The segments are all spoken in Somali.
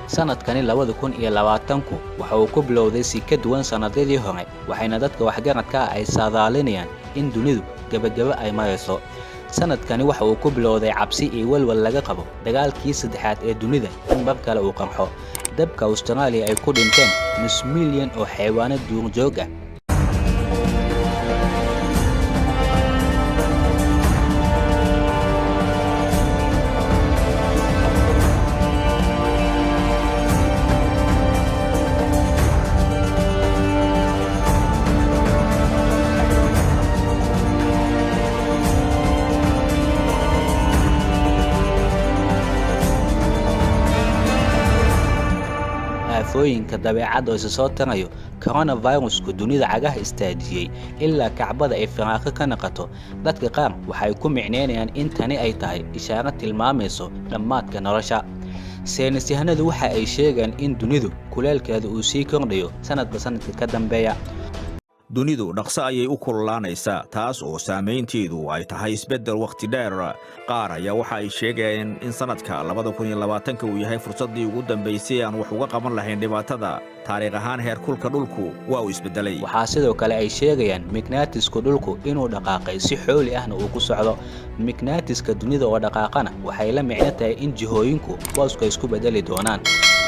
sanadkani 2020ku waxa uu ku bilowday si ka duwan sanadadii hore waxayna dadka waxgaradka ay saadaalinayaan in dunidu gabagaba ay marayso. sanadkani waxa uu ku bilowday cabsi iyo walwal laga qabo dagaalkii saddexaad ee dunida in mar kale uu qarxo. dabka Australia ay ku dhinteen nus milyan oo xayawaanad duurjoog ah. aafooyinka dabeecadda oo soo tanayo coronavirus-ku dunida cagaha istaajiyay ilaa kacbada ay firaaqo ka noqoto. dadka qaar waxay ku micneynayaan in tani ay tahay ishaaro tilmaamayso dhammaadka nolosha. saynis yahanadu waxa ay sheegaan in dunidu kuleelkeeda uu sii kordhayo sanadba sanadka ka dambeeya. dunidu dhaqso ayay u kululaanaysaa taas oo saameynteedu ay tahay isbeddel waqti dheer. qaar ayaa waxa ay sheegayeen in sanadka 2020 uu yahay fursaddii ugu dambaysay aan wax uga qaban lahayn dhibaatada. taariikh ahaan heerkulka dhulku waa uu isbeddelay. waxaa sidoo kale ay sheegayaan magnetisku dhulku inuu dhaqaaqay si xooli ahna uu ku socdo. magnetiska dunida oo dhaqaaqana waxay la micno tahay in jihooyinku boosku isku beddeli doonaan.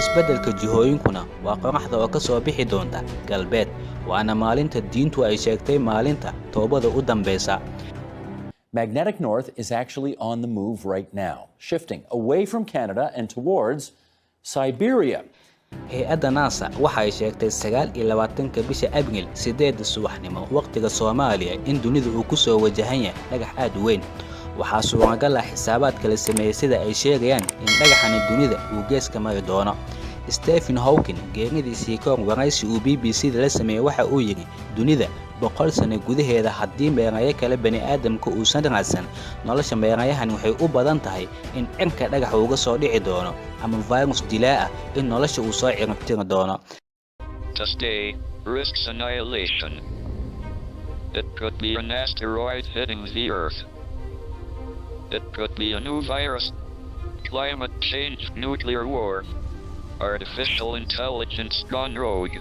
isbeddelka jihooyinkuna waa qoraxda oo ka soo bixi doonta galbeed waana maalinta diintu ay sheegtay maalinta toobada u dambaysa. Magnetic North is actually on the move right now, shifting away from Canada and towards Siberia. hay-adda NASA waxa ay sheegtay 29 bisha Abriil 8 subaxnimo waqtiga Soomaaliya in dunidu uu ku soo wajahan yahay dhagax aad u weyn. waxaa suuragal ah xisaabaad kala sameeyay sida ay sheegayaan in dhagaxani dunida uu geeska mari doono. Stephen Hawking geeridiisii ka hor waraysi uu BBC-da la sameeyay waxa uu yiri dunida 100 sano gudaheeda haddii meerayo kale bani'aadamka uusan raadsan nolosha meerayahan waxay u badan tahay in cirka dhagax uga soo dhici doono ama virus dilaa ah in nolosha uu soo ciribtiri doono. Today risks annihilation. It could be an asteroid hitting the Earth. It could be a new virus, climate change, nuclear war, artificial intelligence gone rogue.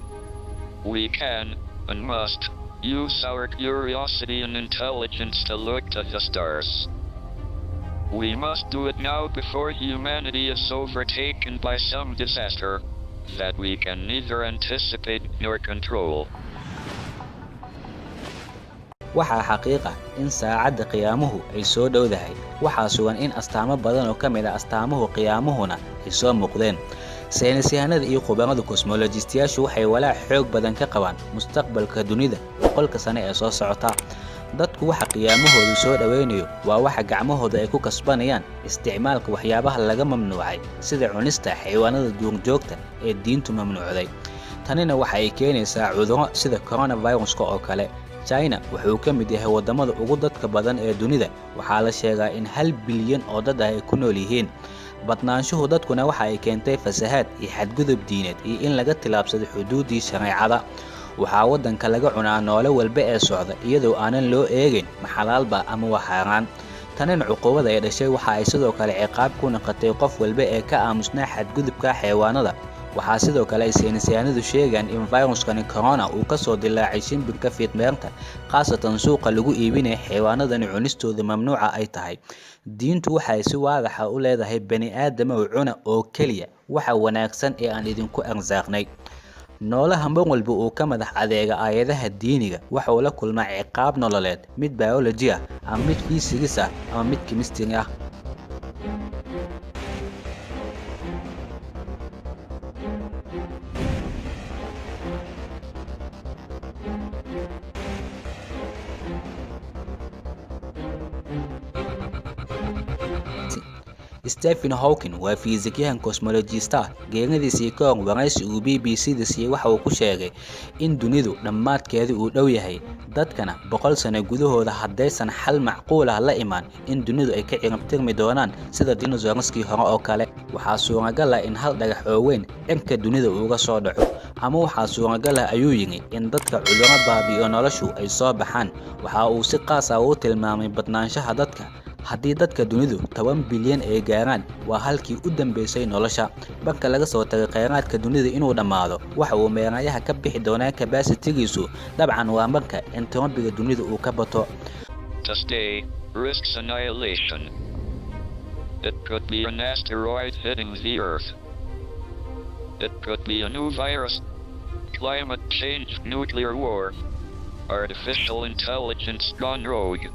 We can and must use our curiosity and intelligence to look to the stars. We must do it now before humanity is overtaken by some disaster that we can neither anticipate nor control. waxaa xaqiiqa in saacadda qiyaamuhu ay soo dhowdahay. waxaa sugan in astaamo badan oo ka mid ah astaamuhu qiyaamuhuna ay soo muuqdeen. saynis yahanada iyo khubarada cosmologistayaashu waxay walaac xoog badan ka qabaan mustaqbalka dunida boqolka sano ee soo socota. dadku waxa qiyaamahoodu soo dhaweynayo waa waxa gacmahooda ay ku kasbanayaan isticmaalka waxyaabaha laga mamnuucay sida cunista xayawaanada duurjoogta ee diintu mamnuucday. tanina waxa ay keenaysaa cudurro sida coronavirus-ka oo kale. China wuxuu ka mid yahay wadamada ugu dadka badan ee dunida. waxaa la sheegaa in 1 bilyan oo dad ah ay ku nool yihiin. badnaanshuhu dadkuna waxa ay keentay fasahaad iyo xadgudub diineed iyo in laga tilaabsado xuduudii shareecada. waxaa wadanka laga cunaa noole walba ee socda iyadoo aanan loo eegin maxalaalba ama waxaaraan. tanina cuqubada ay dhashay waxa ay sidoo kale ciqaab ku noqotay qof walba ee ka aamusnaa xadgudubka xayawaanada. waxaa sidoo kale ay saynisyahanadu sheegaan in viruskani corona uu ka soo dilaacay shimbirka fiidmeerta khaasatan suuqa lagu iibinaya xayawaanadani cunistooda mamnuuca ay tahay. diintu waxay si waadaxa u leedahay bani'aadama oo cuna oo keliya waxa wanaagsan ee aan idinku arsaaqnay. noolaha mar walba uu ka madax adeega aayadaha diiniga waxa uu la kulmaa ciqaab nololeed mid biology ah ama mid physics ah ama mid chemistry ah. Stephen Hawking waa fiisikyahan cosmologista. geeridiisii ka hor waraysi uu BBC-da siiyay waxa uu ku sheegay in dunidu dhammaadkeedu uu dhow yahay. dadkana 100 sano gudahooda haddaysan xal macquul ah la imaan in dunidu ay ka ciribtirmi doonaan sida dinosaurskii hore oo kale. waxaa suuragal ah in hal dhagax oo weyn cirka dunida uga soo dhaco ama waxaa suuragal ah ayuu yiri in dadka cudurro baabi'iyo noloshu ay soo baxaan. waxa uu si qaas ah u tilmaamay badnaanshaha dadka haddii dadka dunidu 10 bilyan ay gaaraan waa halkii u dambeysay nolosha marka laga soo tagay kheyraadka dunida inuu dhammaado waxa uu meerayaha ka bixi doonaa capacity-giisu dabcan waa marka entropiga dunida uu ka bato. To stay, risks annihilation. It could be an asteroid hitting the Earth. It could be a new virus, climate change, nuclear war, artificial intelligence gone rogue.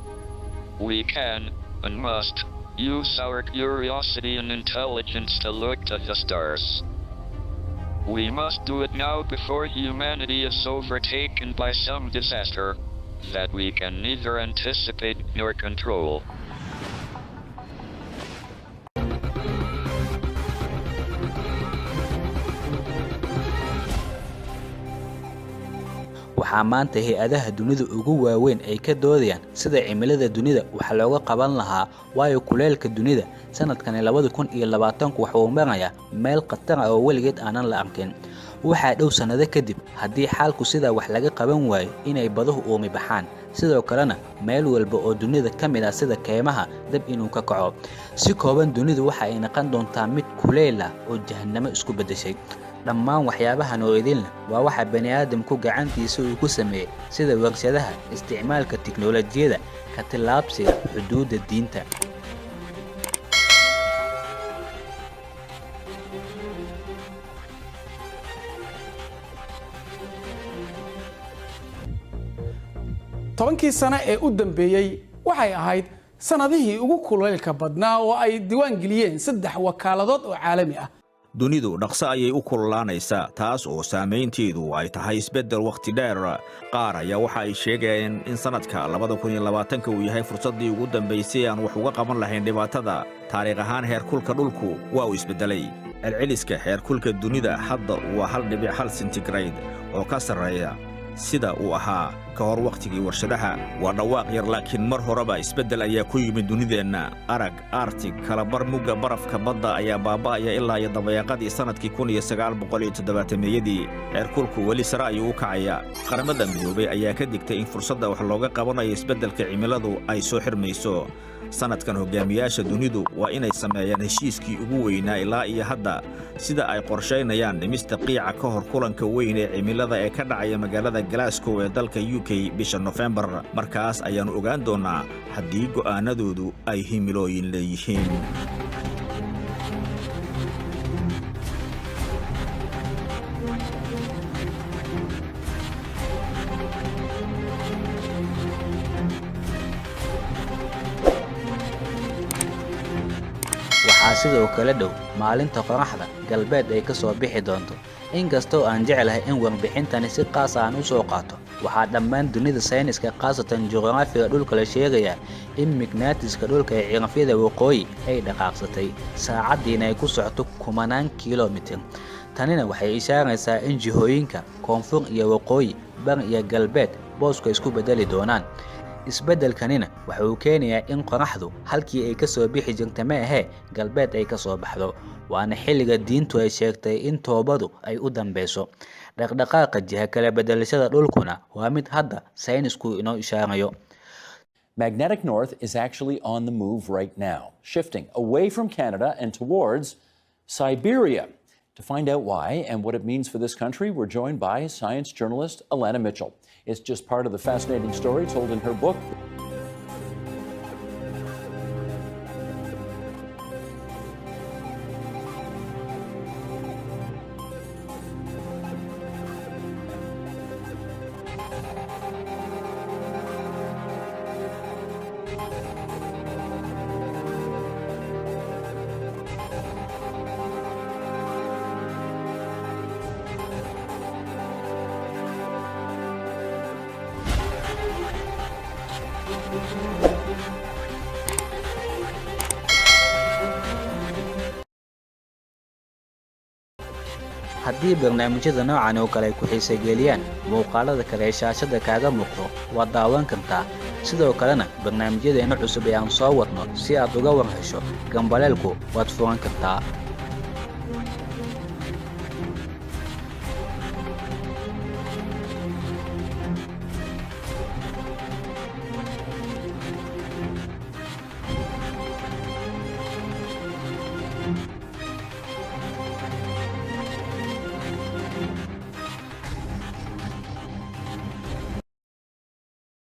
We can, and must, use our curiosity and intelligence to look to the stars. We must do it now before humanity is overtaken by some disaster that we can neither anticipate nor control. waxaa maanta hay-adaha dunida ugu waaweyn ay ka doodayaan sida cimilada dunida wax looga qaban lahaa waayo kuleelka dunida sanadkan 2020 waxa uu marayaa meel khatar ah oo weligeed aanan la arkin. waxaa dhow sanado kadib haddii xaalku sida wax laga qaban waayo inay baduhu uumi baxaan sidoo kalena meel walba oo dunida ka mid ah sida keymaha dab inuu ka kaco. si kooban dunidu waxa ay noqon doontaa mid kuleyl ah oo jahannamo isku bedeshay. dhammaan waxyaabahan oo idinla waa waxa bani'aadamku gacantiisa uu ku sameeyay sida warshadaha, isticmaalka tiknoolajiyada, ka tillaabsiga xuduudda diinta. tobankii sano ee u dambeeyay waxay ahayd sanadihii ugu kulaylka badnaa oo ay diiwaan geliyeen 3 wakaaladood oo caalami ah. dunidu dhaqso ayay u kululaanaysaa taas oo saameynteedu ay tahay isbeddel waqti dheer. qaar ayaa waxa ay sheegayeen in sanadka 2020 uu yahay fursaddii ugu dambaysay aan wax uga qaban lahayn dhibaatada. taariikh ahaan heerkulka dhulku waa uu isbeddelay. celceliska heerkulka dunida hadda waa 1.1 centigrade oo ka sarreeya sida uu ahaa ka hor waqtigii warshadaha. waa dhawaaq yar laakiin mar horeba isbeddel ayaa ku yimid dunideenna. arag Arctic kala bar mugga barafka badda ayaa baaba'aya ilaa iyo dabayaaqadii sanadkii 1970-meeyadii. heerkulku weli sare ayuu u kacaya. qaramada midoobay ayaa ka digtay in fursadda wax looga qabanayo isbeddelka cimiladu ay soo xirmayso. sanadkan hogaamiyaasha dunidu waa inay sameeyaan heshiiskii ugu weynaa ilaa iyo hadda sida ay qorsheynayaan dhimista qiica ka hor kulanka weyn ee cimilada ee ka dhacaya magaalada Glasgow ee dalka UK bisha November. markaas ayaanu ogaan doonaa haddii go'aanadoodu ay himilooyin leeyihiin. waxaa sidoo kale dhow maalinta qoraxda galbeed ay ka soo bixi doonto. inkastoo aan jecelahay in warbixintani si qaas aan u soo qaato waxaa dhammaan dunida sayniska qaasatan juqraafiga dhulka la sheegayaa in magneetiska dhulka ee cirafyada waqooyi ay dhaqaaqsatay saacadiina ay ku socoto 10 kiiloomitir. tanina waxay ishaaraysaa in jihooyinka koonfur iyo waqooyi bari iyo galbeed booska isku bedeli doonaan. isbeddelkanina waxa uu keenayaa in qoraxdu halkii ay ka soo bixi jirtay ma ahee galbeed ay ka soo baxdo. waana xilliga diintu ay sheegtay in toobadu ay u dambeyso. dhaqdhaqaaqa jiha kala bedelashada dhulkuna waa mid hadda saynisku inoo ishaarayo. Magnetic North is actually on the move right now, shifting away from Canada and towards Siberia. To find out why and what it means for this country, we're joined by science journalist Alana Mitchell. It's just part of the fascinating story told in her book. haddii barnaamijyada noocan oo kale ay ku xiisageliyaan muuqaalada kale ee shaashada kaaga muuqdo waad daawan kartaa. sidoo kalena barnaamijyadeena cusub ee aan soo wadno si aad uga war hesho gambaleelku waad furan kartaa.